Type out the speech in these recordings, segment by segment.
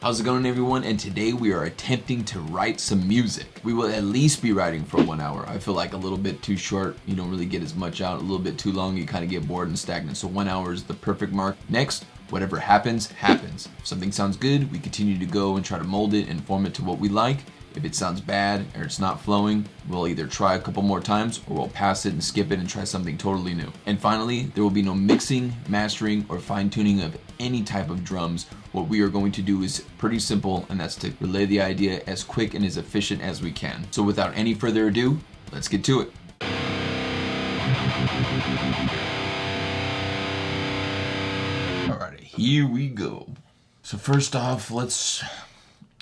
How's it going, everyone? And today we are attempting to write some music. We will at least be writing for 1 hour. I feel like a little bit too short. You don't really get as much out. A little bit too long, you kind of get bored and stagnant. So 1 hour is the perfect mark. Next, whatever happens, happens. If something sounds good, we continue to go and try to mold it and form it to what we like. If it sounds bad or it's not flowing, we'll either try a couple more times or we'll pass it and skip it and try something totally new. And finally, there will be no mixing, mastering, or fine-tuning of any type of drums. What we are going to do is pretty simple, and that's to relay the idea as quick and as efficient as we can. So without any further ado, let's get to it. Alright, here we go. So first off, let's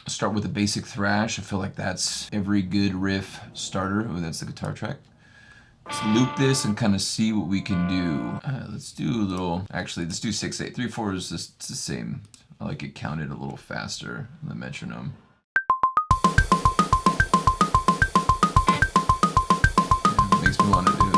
start with a basic thrash. I feel like that's every good riff starter. Oh, that's the guitar track. Let's loop this and kind of see what we can do. Let's do a little, actually, let's do 6/8. 3/4 is just the same. I like it counted a little faster in the metronome. Yeah, makes me want to do.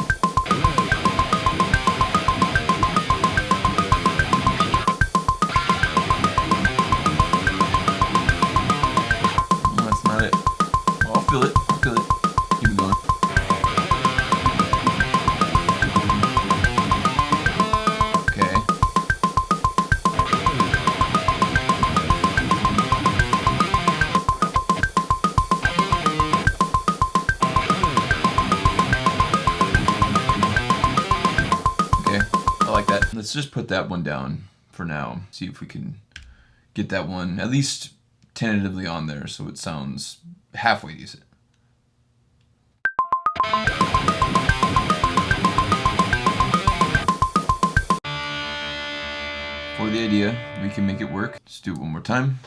Let's just put that one down for now. See if we can get that one at least tentatively on there so it sounds halfway decent. For the idea, we can make it work. Let's do it one more time.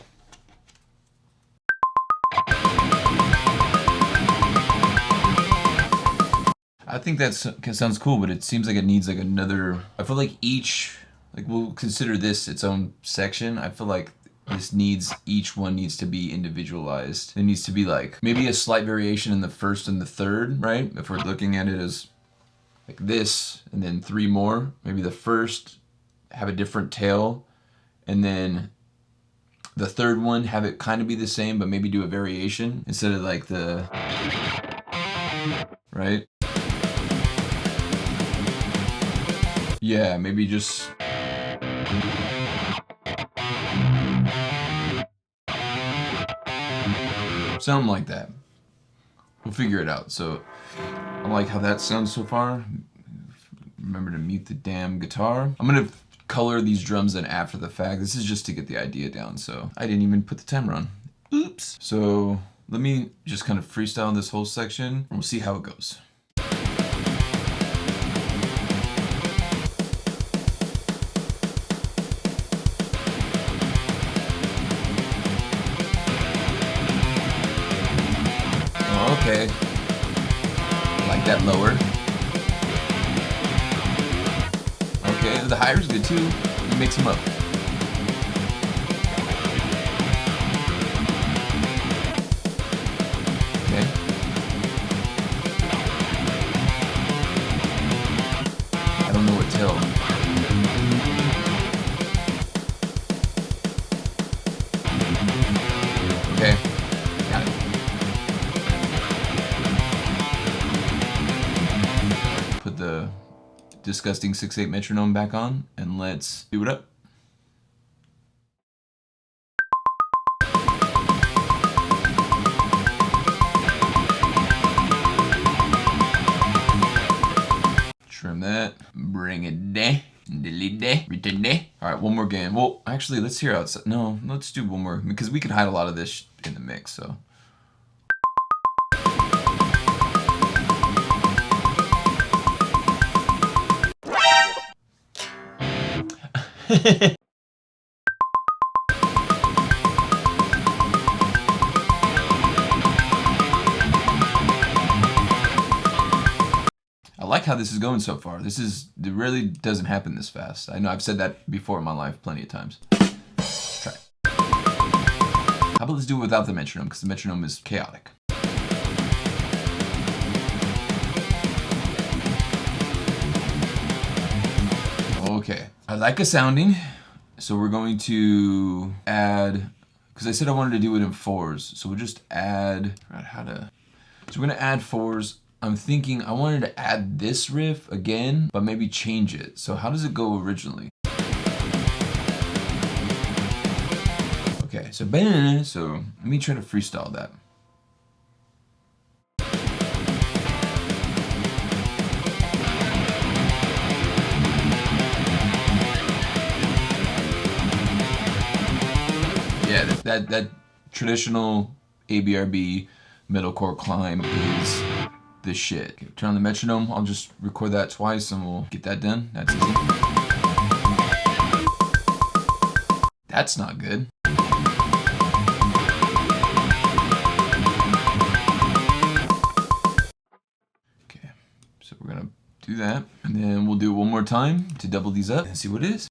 I think that sounds cool, but it seems like it needs like another. I feel like we'll consider this its own section. I feel like each one needs to be individualized. It needs to be like maybe a slight variation in the first and the third, right? If we're looking at it as like this, and then 3 more, maybe the first have a different tail, and then the third one have it kind of be the same, but maybe do a variation instead of like the, right? Yeah, maybe just something like that. We'll figure it out. So I like how that sounds so far. Remember to mute the damn guitar. I'm gonna color these drums in after the fact. This is just to get the idea down. So I didn't even put the timer on. Oops. So let me just kind of freestyle this whole section and we'll see how it goes. Okay, like that lower. Okay, the higher's good too. You mix them up. Okay. I don't know what tail. Okay. Got it. Put the disgusting 6/8 metronome back on and let's do it up. Trim that, bring it down, return there. All right, one more game. Well, actually, let's hear outside. No, let's do one more because we can hide a lot of this in the mix, so. I like how this is going so far. It really doesn't happen this fast. I know I've said that before in my life plenty of times. Let's try it. How about let's do it without the metronome because the metronome is chaotic. Okay, I like a sounding, so we're going to add because I said I wanted to do it in 4s. So we'll just add, so we're gonna add 4s. I'm thinking I wanted to add this riff again, but maybe change it. So how does it go originally? Okay, so let me try to freestyle that. Yeah, that traditional ABRB metalcore climb is the shit. Okay, turn on the metronome. I'll just record that twice and we'll get that done. That's easy. That's not good. Okay, so we're gonna do that, and then we'll do it one more time to double these up and see what it is.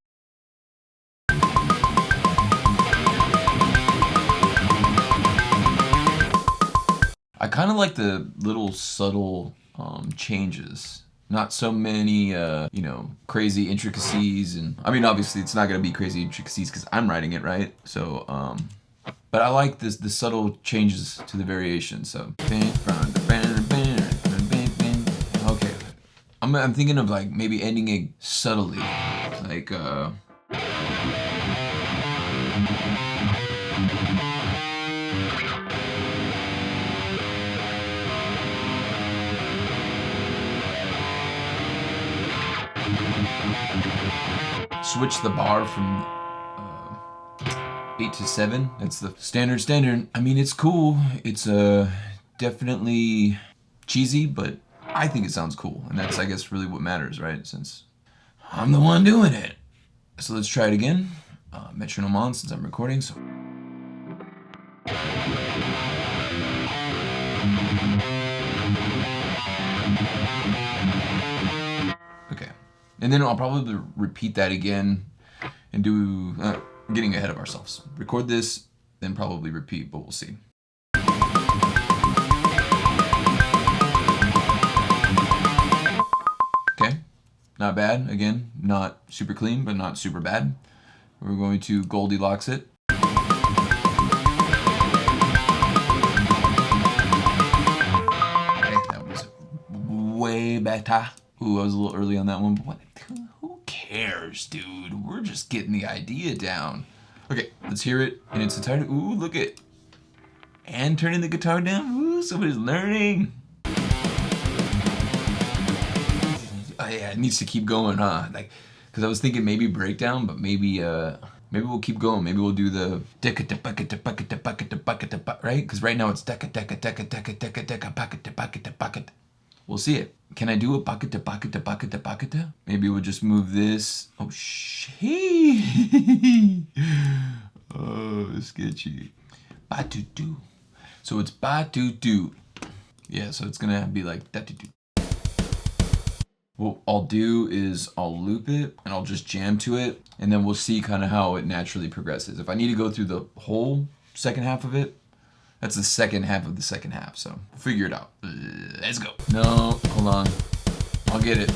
I kind of like the little subtle changes. Not so many, you know, crazy intricacies. And I mean, obviously it's not going to be crazy intricacies because I'm writing it, right? So, but I like the subtle changes to the variation. So, okay. I'm thinking of like maybe ending it subtly. Like, switch the bar from 8 to 7. That's the standard. I mean, it's cool. It's definitely cheesy, but I think it sounds cool. And that's, I guess, really what matters, right? Since I'm the one doing it. So let's try it again. Metronome on since I'm recording. So. Okay. And then I'll probably repeat that again and do, getting ahead of ourselves. Record this, then probably repeat, but we'll see. Okay, not bad. Again, not super clean, but not super bad. We're going to Goldilocks it. Okay, that was way better. Ooh, I was a little early on that one, but what? Who cares, dude? We're just getting the idea down. Okay, let's hear it in its entirety. Ooh, look at, and turning the guitar down. Ooh, somebody's learning. Oh yeah, it needs to keep going, huh? Like, because I was thinking maybe breakdown, but maybe we'll keep going. Maybe we'll do the right? Because right now it's we'll see it. Can I do a bucket to bucket to bucket to bucket to? Maybe we'll just move this. Oh shit. Oh, sketchy. Ba-do-do. So it's ba-do-do. Yeah, so it's gonna be like da-do-do. What I'll do is I'll loop it and I'll just jam to it, and then we'll see kind of how it naturally progresses. If I need to go through the whole second half of it, that's the second half of the second half, so we'll figure it out. Let's go. No, hold on. I'll get it.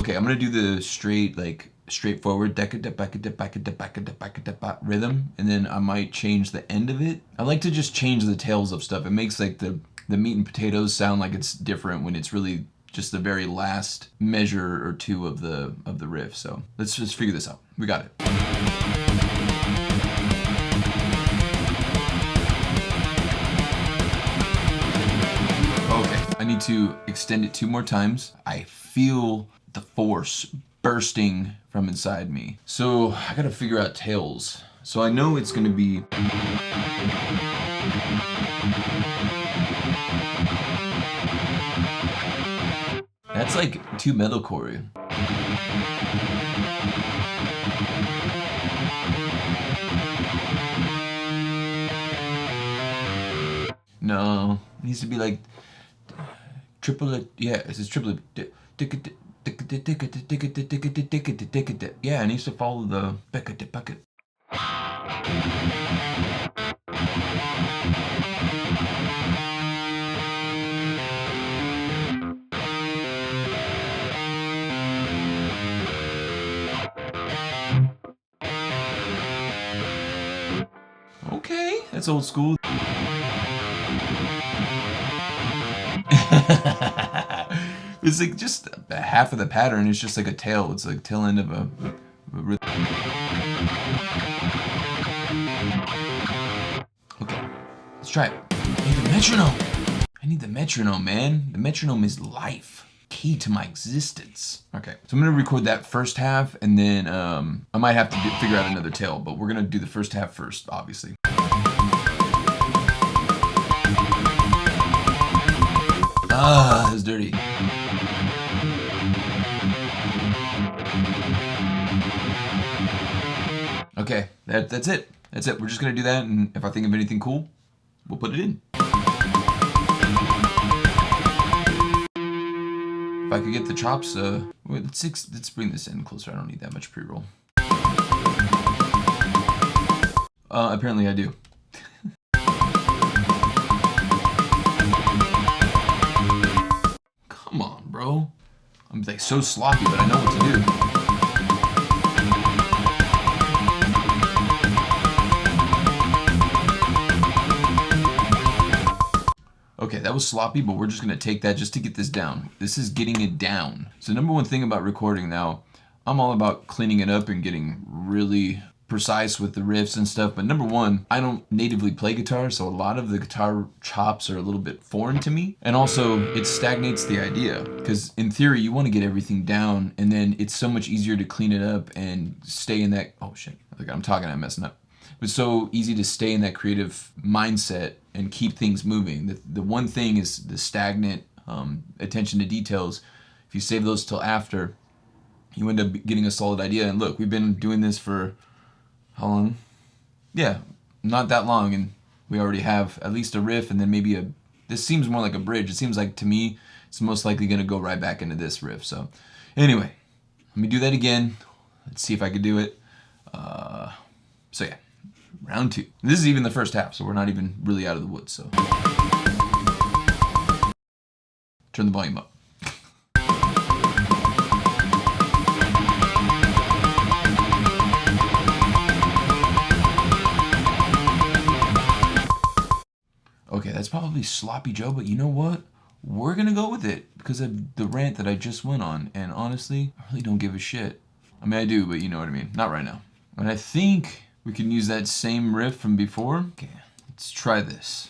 Okay, I'm gonna do the straightforward rhythm, and then I might change the end of it. I like to just change the tails of stuff. It makes like the meat and potatoes sound like it's different when it's really just the very last measure or two of the riff. So let's just figure this out. We got it. Okay, I need to extend it 2 more times. I feel the force bursting from inside me. So I gotta figure out tails. So I know it's gonna be. That's like too metalcore. No, it needs to be like triple. Yeah, it's a triple. Yeah, it needs to follow the bucket. That's old school. It's like just half of the pattern is just like a tail. It's like tail end of a okay, let's try it. I need the metronome. I need the metronome, man. The metronome is life. Key to my existence. Okay, so I'm gonna record that first half, and then I might have to figure out another tail, but we're gonna do the first half first, obviously. Ah, that's dirty. Okay, that's it. That's it. We're just gonna do that, and if I think of anything cool, we'll put it in. If I could get the chops, let's bring this in closer. I don't need that much pre-roll. Apparently I do. Come on, bro. I'm like so sloppy, but I know what to do. Okay, that was sloppy, but we're just gonna take that just to get this down. This is getting it down. So number one thing about recording now, I'm all about cleaning it up and getting really precise with the riffs and stuff. But number one, I don't natively play guitar, so a lot of the guitar chops are a little bit foreign to me. And also, it stagnates the idea. Because in theory, you want to get everything down, and then it's so much easier to clean it up and stay in that, oh shit, like I'm talking, I'm messing up. It's so easy to stay in that creative mindset and keep things moving. The one thing is the stagnant attention to details. If you save those till after, you end up getting a solid idea. And look, we've been doing this for how long? Yeah, not that long, and we already have at least a riff, and then maybe this seems more like a bridge. It seems like, to me, it's most likely gonna go right back into this riff. So anyway, let me do that again. Let's see if I could do it. So yeah. Round two. This is even the first half, so we're not even really out of the woods, so. Turn the volume up. Okay, that's probably sloppy Joe, but you know what? We're gonna go with it because of the rant that I just went on, and honestly, I really don't give a shit. I mean, I do, but you know what I mean. Not right now. And I think we can use that same riff from before. Okay, let's try this.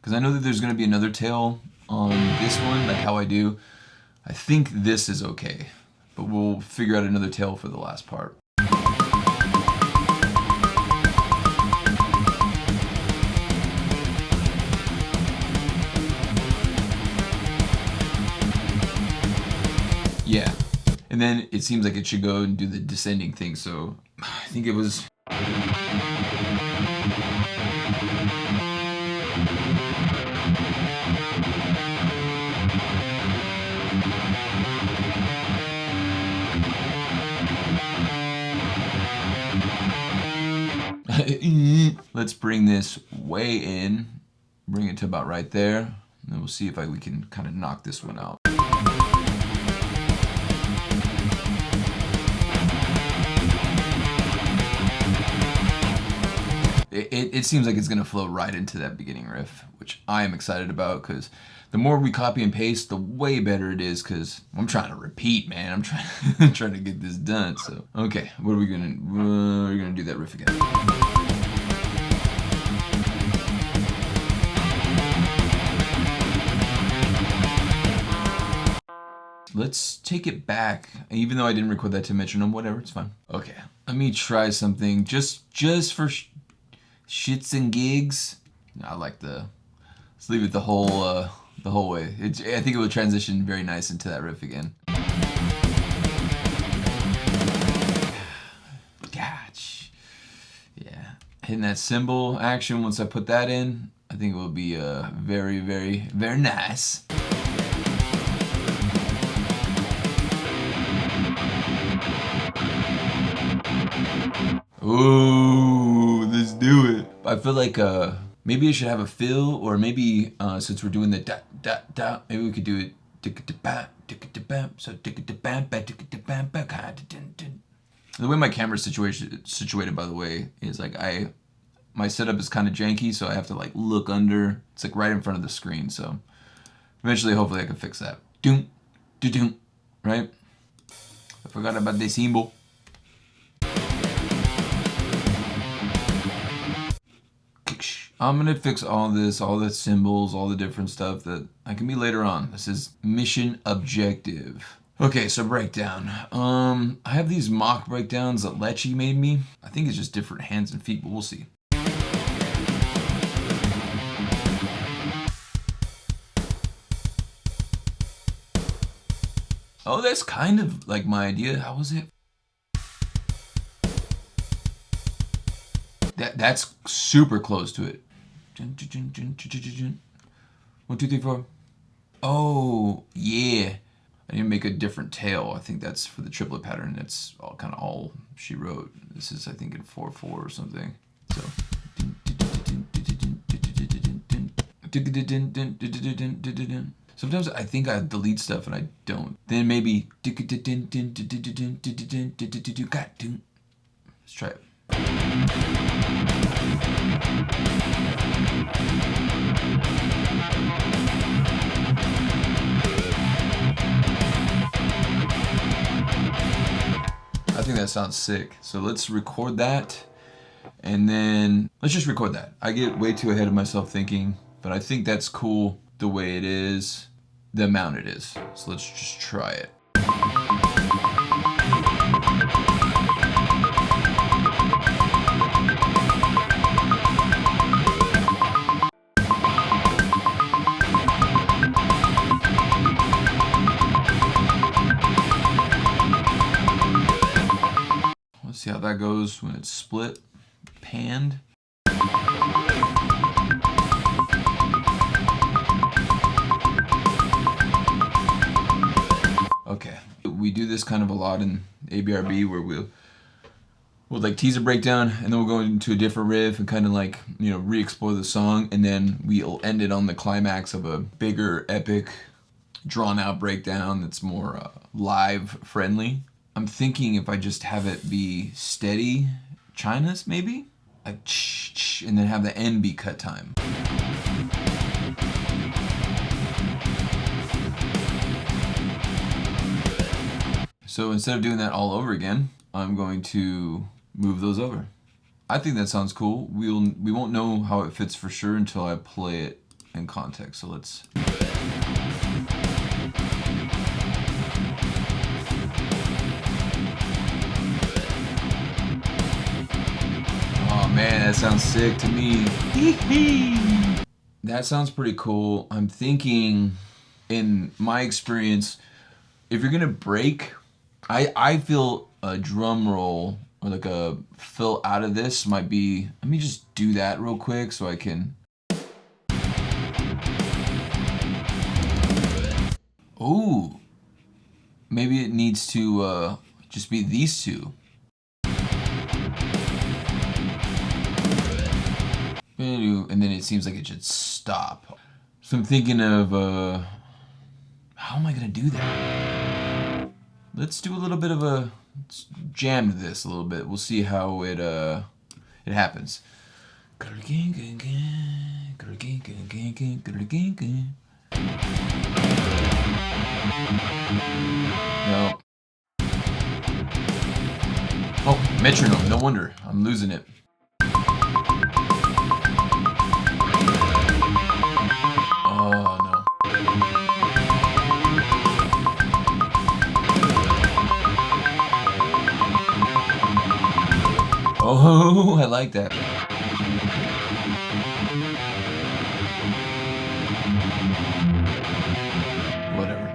Because I know that there's going to be another tail on this one, like how I do. I think this is okay, but we'll figure out another tail for the last part. Yeah, and then it seems like it should go and do the descending thing, so I think it was... Let's bring this way in, bring it to about right there, and then we'll see if we can kind of knock this one out. It seems like it's going to flow right into that beginning riff, which I am excited about, because the more we copy and paste, the way better it is, because I'm trying to repeat, man. I'm trying to get this done. So, okay, what are we going to... we're going to do that riff again. Let's take it back, even though I didn't record that to metronome, whatever, it's fine. Okay, let me try something just for shits and gigs. I like let's leave it the whole way. I think it would transition very nice into that riff again. Gosh. Yeah, hitting that cymbal action, once I put that in, I think it will be very, very, very nice. Ooh, let's do it. I feel like maybe I should have a fill, or maybe since we're doing the da da da, maybe we could do it. So the way my camera's situated, by the way, is like my setup is kind of janky, so I have to like look under. It's like right in front of the screen, so eventually, hopefully, I can fix that. Doom, doom, right? I forgot about the cymbal. I'm gonna fix all this, all the symbols, all the different stuff that I can be later on. This is mission objective. Okay, so breakdown. I have these mock breakdowns that Lecce made me. I think it's just different hands and feet, but we'll see. Oh, that's kind of like my idea. How was it? That's super close to it. 1, 2, 3, 4. Oh, yeah. I need to make a different tail. I think that's for the triplet pattern. That's all kind of all she wrote. This is, I think, in 4/4 or something. So. Sometimes I think I delete stuff and I don't. Then maybe. Let's try it. I think that sounds sick. So let's record that, and then let's just record that. I get way too ahead of myself thinking, but I think that's cool the way it is, the amount it is. So let's just try it. Let's see how that goes when it's split, panned. Okay, we do this kind of a lot in ABRB where we'll like tease a breakdown and then we'll go into a different riff and kind of like, you know, re-explore the song, and then we'll end it on the climax of a bigger, epic, drawn out breakdown that's more live friendly. I'm thinking if I just have it be steady China's maybe, like and then have the end be cut time. So instead of doing that all over again, I'm going to move those over. I think that sounds cool. We won't know how it fits for sure until I play it in context. So let's. Oh man, that sounds sick to me. That sounds pretty cool. I'm thinking, in my experience, if you're gonna break, I feel a drum roll or like a fill out of this might be, let me just do that real quick so I can. Oh, maybe it needs to just be these two. And then it seems like it should stop. So I'm thinking of, how am I gonna do that? Let's do a little bit of a, let's jam this a little bit. We'll see how it happens. No. Oh, metronome, no wonder. I'm losing it. Oh, no. Oh, I like that. Whatever.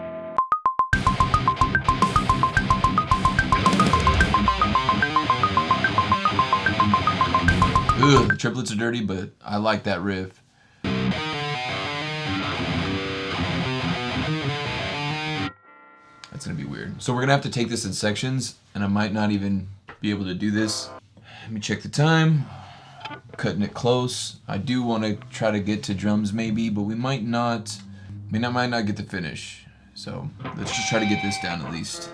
Ugh, the triplets are dirty, but I like that riff. That's gonna be weird. So we're gonna have to take this in sections, and I might not even be able to do this. Let me check the time. Cutting it close. I do want to try to get to drums maybe, but we might not. I mean, I might not get to finish. So let's just try to get this down at least.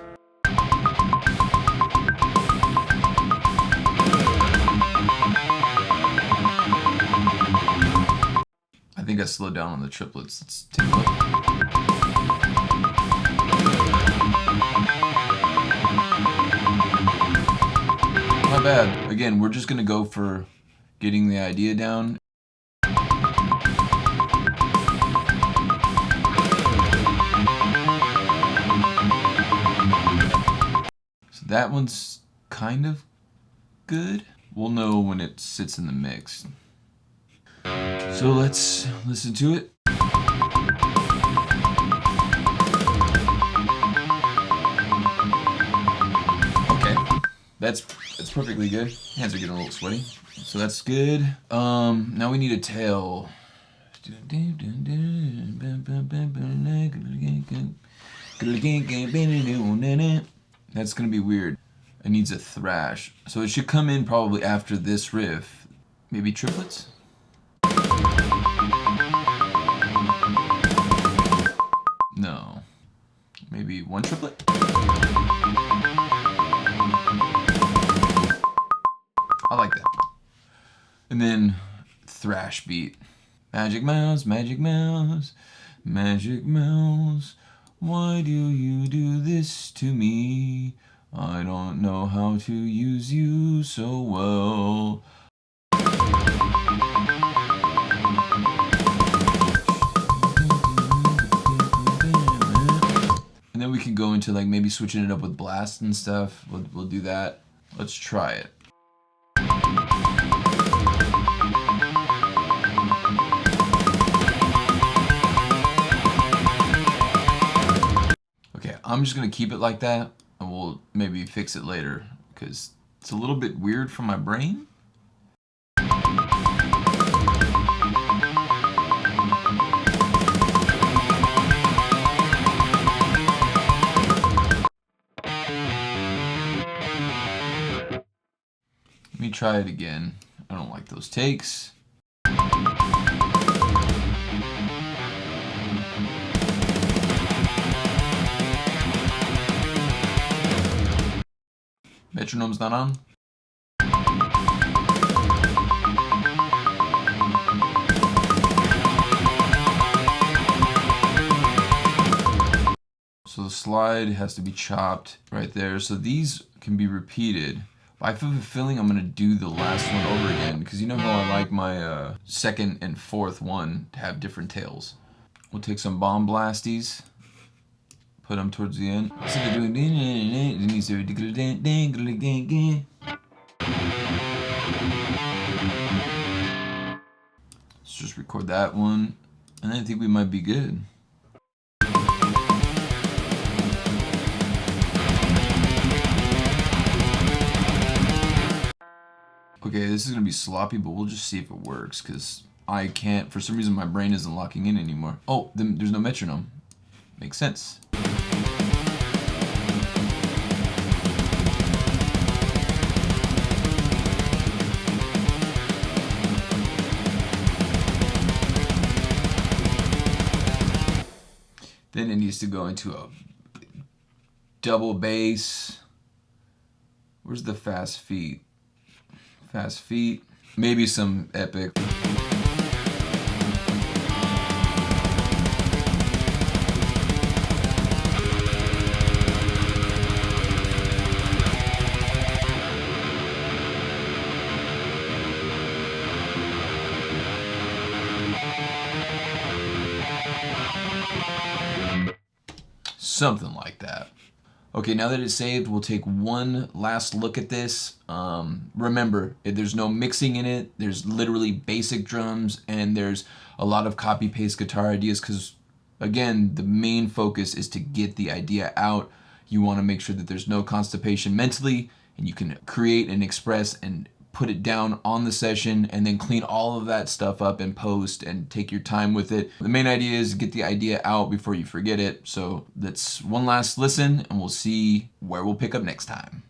think I slowed down on the triplets. Let's take a look. Not bad. Again, we're just gonna go for getting the idea down. So that one's kind of good. We'll know when it sits in the mix. So let's listen to it. Okay, that's perfectly good. Hands are getting a little sweaty, so that's good. Now we need a tail. That's gonna be weird. It needs a thrash, so it should come in probably after this riff. Maybe triplets? No. Maybe one triplet? I like that. And then thrash beat. Magic mouse, magic mouse, magic mouse. Why do you do this to me? I don't know how to use you so well. And then we can go into like maybe switching it up with blast and stuff. We'll do that. Let's try it. Okay, I'm just gonna keep it like that, and we'll maybe fix it later because it's a little bit weird for my brain. Let me try it again. I don't like those takes. Metronome's not on. So the slide has to be chopped right there. So these can be repeated. I have a feeling I'm gonna do the last one over again because you know how I like my second and fourth one to have different tails. We'll take some bomb blasties, put them towards the end. Let's just record that one, and I think we might be good. Okay, this is gonna be sloppy, but we'll just see if it works, because I can't, for some reason my brain isn't locking in anymore. Oh, then there's no metronome. Makes sense. Then it needs to go into a double bass. Where's the fast feet? Fast feet, maybe some epic. Something like that. Okay, now that it's saved, we'll take one last look at this. Remember, there's no mixing in it. There's literally basic drums, and there's a lot of copy-paste guitar ideas because, again, the main focus is to get the idea out. You want to make sure that there's no constipation mentally, and you can create and express and put it down on the session and then clean all of that stuff up in post and take your time with it. The main idea is get the idea out before you forget it. So let's one last listen and we'll see where we'll pick up next time.